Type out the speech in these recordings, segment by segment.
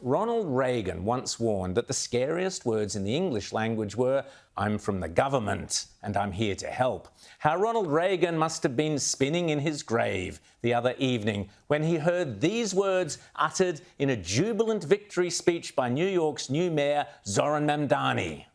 Ronald Reagan once warned that the scariest words in the English language were, "I'm from the government and I'm here to help." How Ronald Reagan must have been spinning in his grave the other evening when he heard these words uttered in a jubilant victory speech by New York's new mayor, Zohran Mamdani.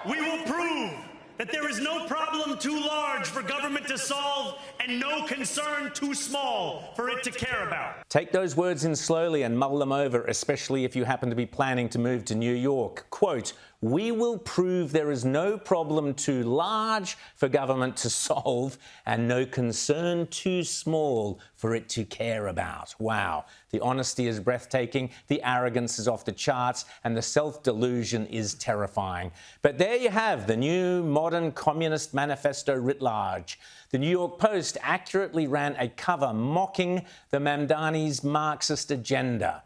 We will prove that there is no problem too large for government to solve and no concern too small for it to care about. Take those words in slowly and mull them over, especially if you happen to be planning to move to New York. Quote, "We will prove there is no problem too large for government to solve and no concern too small for it to care about." Wow. The honesty is breathtaking, the arrogance is off the charts, and the self-delusion is terrifying. But there you have the new modern communist manifesto writ large. The New York Post accurately ran a cover mocking the Mamdani's Marxist agenda.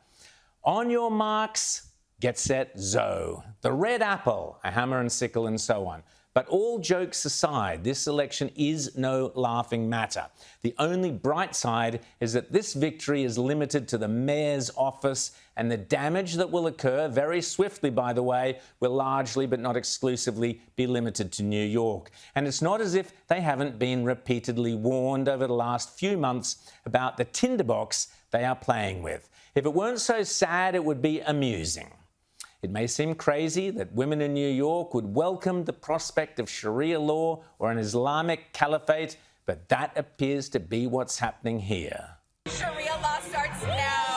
On your marks, get set, Zoe. The red apple, a hammer and sickle, and so on. But all jokes aside, this election is no laughing matter. The only bright side is that this victory is limited to the mayor's office, and the damage that will occur, very swiftly by the way, will largely but not exclusively be limited to New York. And it's not as if they haven't been repeatedly warned over the last few months about the tinderbox they are playing with. If it weren't so sad, it would be amusing. It may seem crazy that women in New York would welcome the prospect of Sharia law or an Islamic caliphate, but that appears to be what's happening here. Sharia law starts now.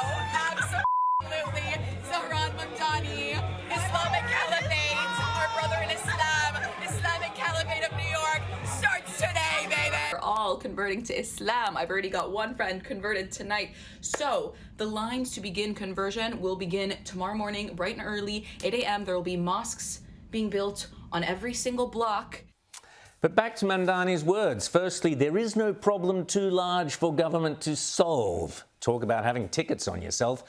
Absolutely. Zohran Mamdani, Islamic caliphate, our brother in Islam, Islamic caliphate of New York, starts today, baby. We're all converting to Islam. I've already got one friend converted tonight. So the lines to begin conversion will begin tomorrow morning, bright and early, 8 a.m. There will be mosques being built on every single block. But back to Mamdani's words. Firstly, there is no problem too large for government to solve. Talk about having tickets on yourself.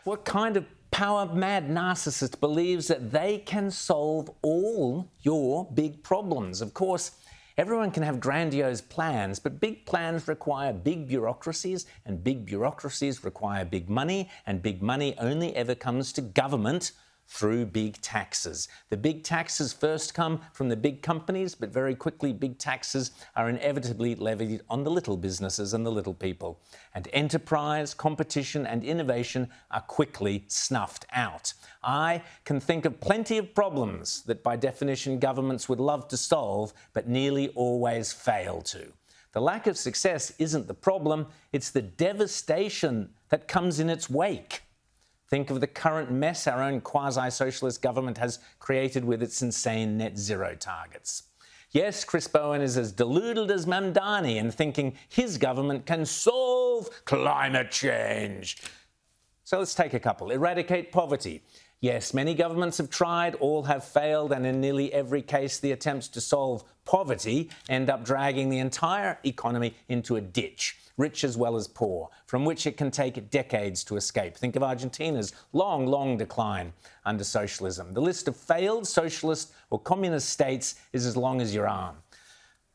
What kind of power-mad narcissist believes that they can solve all your big problems? Of course, everyone can have grandiose plans, but big plans require big bureaucracies, and big bureaucracies require big money, and big money only ever comes to government through big taxes. The big taxes first come from the big companies, but very quickly big taxes are inevitably levied on the little businesses and the little people. And enterprise, competition and innovation are quickly snuffed out. I can think of plenty of problems that by definition governments would love to solve, but nearly always fail to. The lack of success isn't the problem, it's the devastation that comes in its wake. Think of the current mess our own quasi-socialist government has created with its insane net zero targets. Yes, Chris Bowen is as deluded as Mamdani in thinking his government can solve climate change. So let's take a couple. Eradicate poverty. Yes, many governments have tried, all have failed, and in nearly every case the attempts to solve poverty end up dragging the entire economy into a ditch, rich as well as poor, from which it can take decades to escape. Think of Argentina's long, long decline under socialism. The list of failed socialist or communist states is as long as your arm.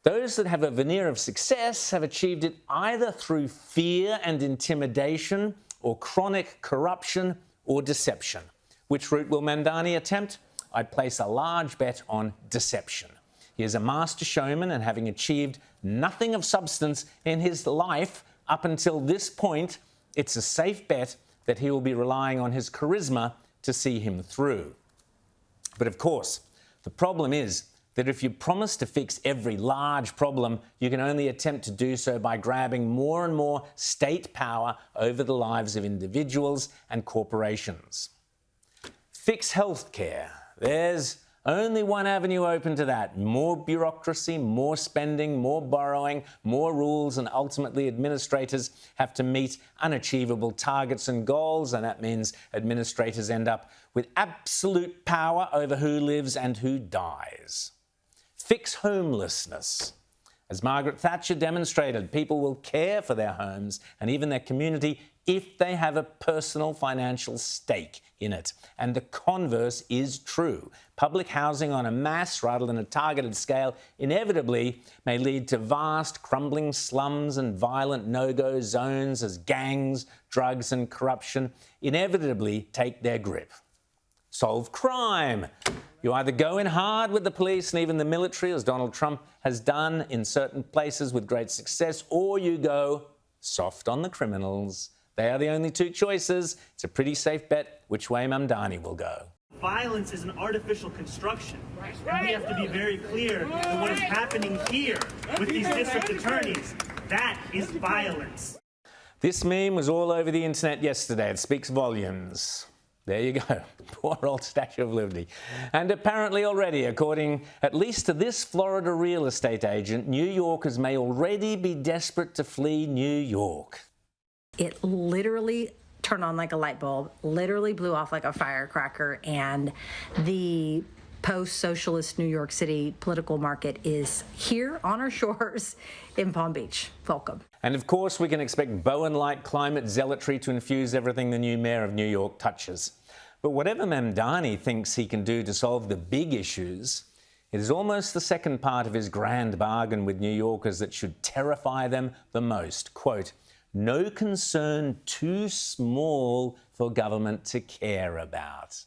Those that have a veneer of success have achieved it either through fear and intimidation or chronic corruption or deception. Which route will Mamdani attempt? I'd place a large bet on deception. He is a master showman, and having achieved nothing of substance in his life up until this point, it's a safe bet that he will be relying on his charisma to see him through. But of course, the problem is that if you promise to fix every large problem, you can only attempt to do so by grabbing more and more state power over the lives of individuals and corporations. Fix healthcare. There's only one avenue open to that. More bureaucracy, more spending, more borrowing, more rules, and ultimately administrators have to meet unachievable targets and goals, and that means administrators end up with absolute power over who lives and who dies. Fix homelessness. As Margaret Thatcher demonstrated, people will care for their homes and even their community if they have a personal financial stake in it. And the converse is true. Public housing on a mass rather than a targeted scale inevitably may lead to vast, crumbling slums and violent no-go zones as gangs, drugs and corruption inevitably take their grip. Solve crime. You either go in hard with the police and even the military, as Donald Trump has done in certain places with great success, or you go soft on the criminals. They are the only two choices. It's a pretty safe bet which way Mamdani will go. Violence is an artificial construction. And we have to be very clear that what is happening here with these district attorneys, that is violence. This meme was all over the internet yesterday. It speaks volumes. There you go. Poor old Statue of Liberty. And apparently already, according at least to this Florida real estate agent, New Yorkers may already be desperate to flee New York. It literally turned on like a light bulb, literally blew off like a firecracker, and the post-socialist New York City political market is here on our shores in Palm Beach. Welcome. And of course, we can expect Bowen-like climate zealotry to infuse everything the new mayor of New York touches. But whatever Mamdani thinks he can do to solve the big issues, it is almost the second part of his grand bargain with New Yorkers that should terrify them the most. Quote, no concern too small for government to care about.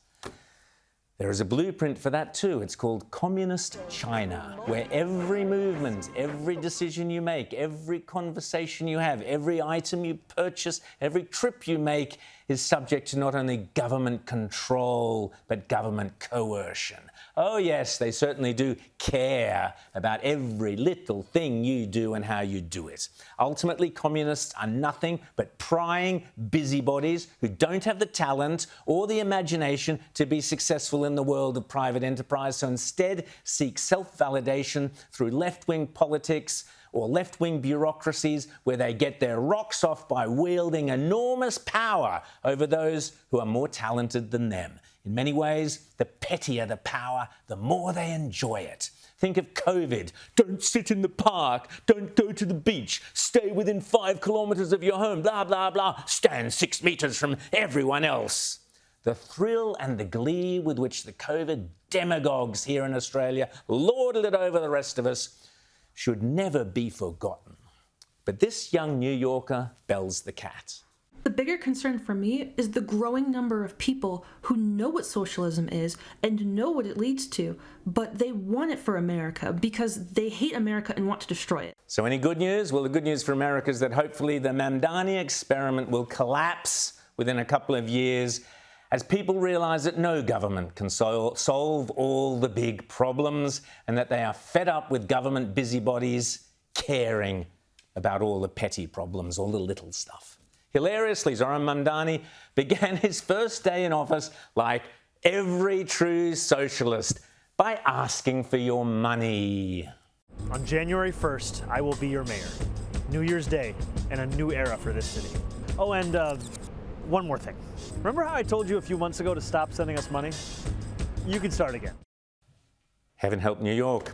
There is a blueprint for that too. It's called Communist China, where every movement, every decision you make, every conversation you have, every item you purchase, every trip you make is subject to not only government control, but government coercion. Oh yes, they certainly do care about every little thing you do and how you do it. Ultimately, communists are nothing but prying busybodies who don't have the talent or the imagination to be successful in the world of private enterprise, so instead seek self-validation through left-wing politics or left-wing bureaucracies where they get their rocks off by wielding enormous power over those who are more talented than them. In many ways, the pettier the power, the more they enjoy it. Think of COVID. Don't sit in the park. Don't go to the beach. Stay within 5 kilometers of your home. Blah, blah, blah. Stand 6 meters from everyone else. The thrill and the glee with which the COVID demagogues here in Australia lorded it over the rest of us should never be forgotten. But this young New Yorker bells the cat. The bigger concern for me is the growing number of people who know what socialism is and know what it leads to, but they want it for America because they hate America and want to destroy it. So any good news? Well, the good news for America is that hopefully the Mamdani experiment will collapse within a couple of years as people realize that no government can solve all the big problems and that they are fed up with government busybodies caring about all the petty problems, all the little stuff. Hilariously, Zohran Mamdani began his first day in office like every true socialist by asking for your money. On January 1st, I will be your mayor. New Year's Day and a new era for this city. Oh, and one more thing. Remember how I told you a few months ago to stop sending us money? You can start again. Heaven help New York.